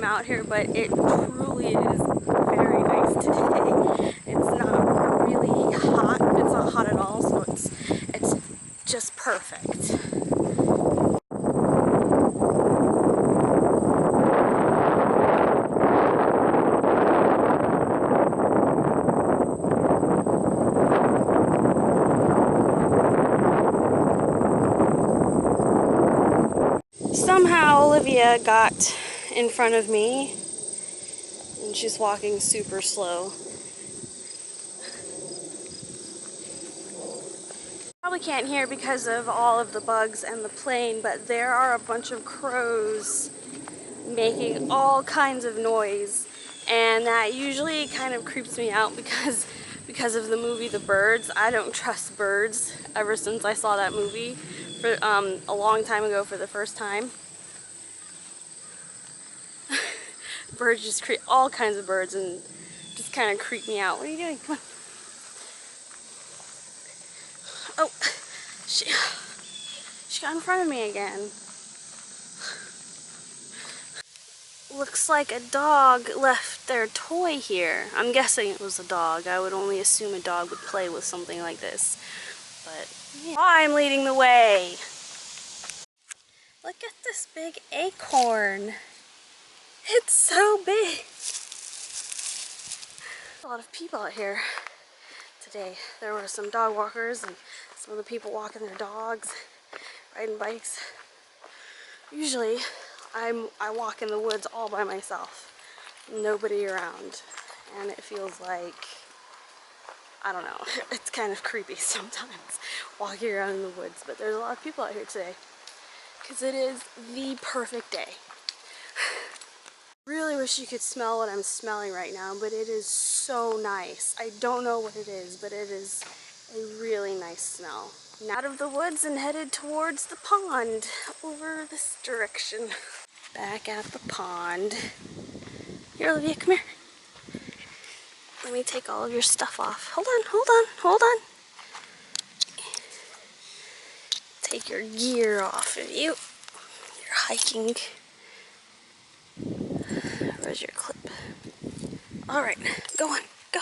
out here, but it truly is very nice today. It's not really hot. It's not hot at all, so it's just perfect. Somehow Olivia got in front of me and she's walking super slow. Probably can't hear because of all of the bugs and the plane, but there are a bunch of crows making all kinds of noise, and that usually kind of creeps me out because of the movie The Birds. I don't trust birds ever since I saw that movie for a long time ago for the first time. Birds just creep, all kinds of birds, and just kind of creep me out. What are you doing? Come on. Oh, she got in front of me again. Looks like a dog left their toy here. I'm guessing it was a dog. I would only assume a dog would play with something like this. But yeah. I'm leading the way. Look at this big acorn. It's so big. A lot of people out here today. There were some dog walkers and some of the people walking their dogs, riding bikes. Usually I walk in the woods all by myself, nobody around, and it feels like, I don't know, it's kind of creepy sometimes walking around in the woods, but there's a lot of people out here today because it is the perfect day. Really wish you could smell what I'm smelling right now, but it is so nice. I don't know what it is, but it is a really nice smell. Now out of the woods and headed towards the pond over this direction. Back at the pond. Here, Olivia, come here. Let me take all of your stuff off. Hold on, hold on, hold on. Take your gear off of you. You're hiking. Where's your clip? All right, go on, go.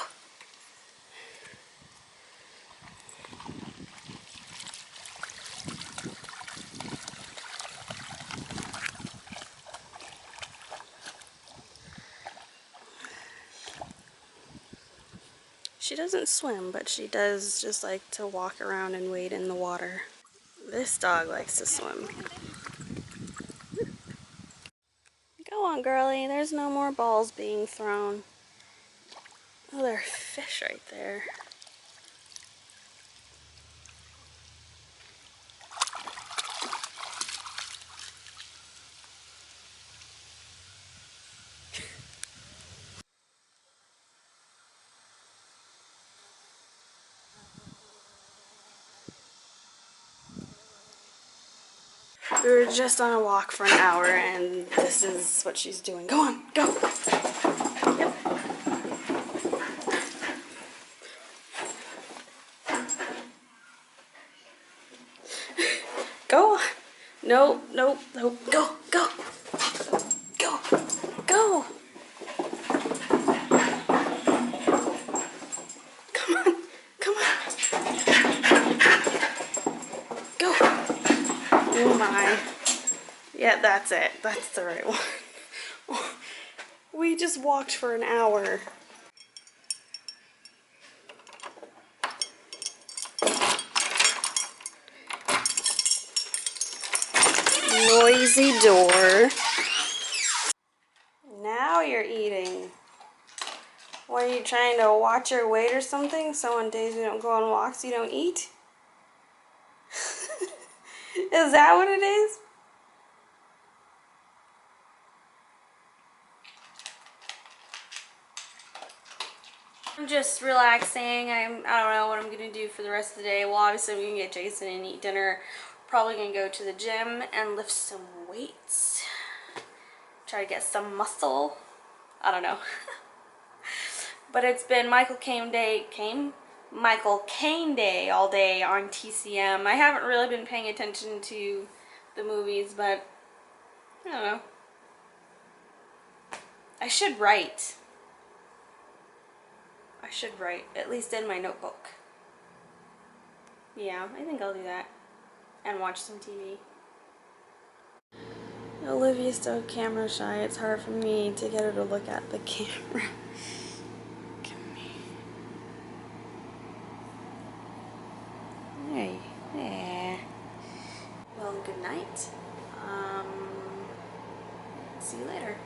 She doesn't swim, but she does just like to walk around and wade in the water. This dog likes to swim. Go on, girlie. There's no more balls being thrown. Oh, there are fish right there. We were just on a walk for an hour, and this is what she's doing. Go on, go. Yep. Go. No, no, no. Go, go. Go, go. Come on, come on. Go. Oh my. Yeah, that's it. That's the right one. We just walked for an hour. Noisy door. Now you're eating. What, are you trying to watch your weight or something? So on days we don't go on walks, you don't eat? Is that what it is? I'm just relaxing. I don't know what I'm gonna do for the rest of the day. Well, obviously we can get Jason and eat dinner. Probably gonna go to the gym and lift some weights. Try to get some muscle. I don't know. But it's been Michael Caine Day all day on TCM. I haven't really been paying attention to the movies, but I don't know. should write. I should write, at least in my notebook. Yeah, I think I'll do that. And watch some TV. Olivia's so camera shy, it's hard for me to get her to look at the camera. Come here. Hey. Well, good night. See you later.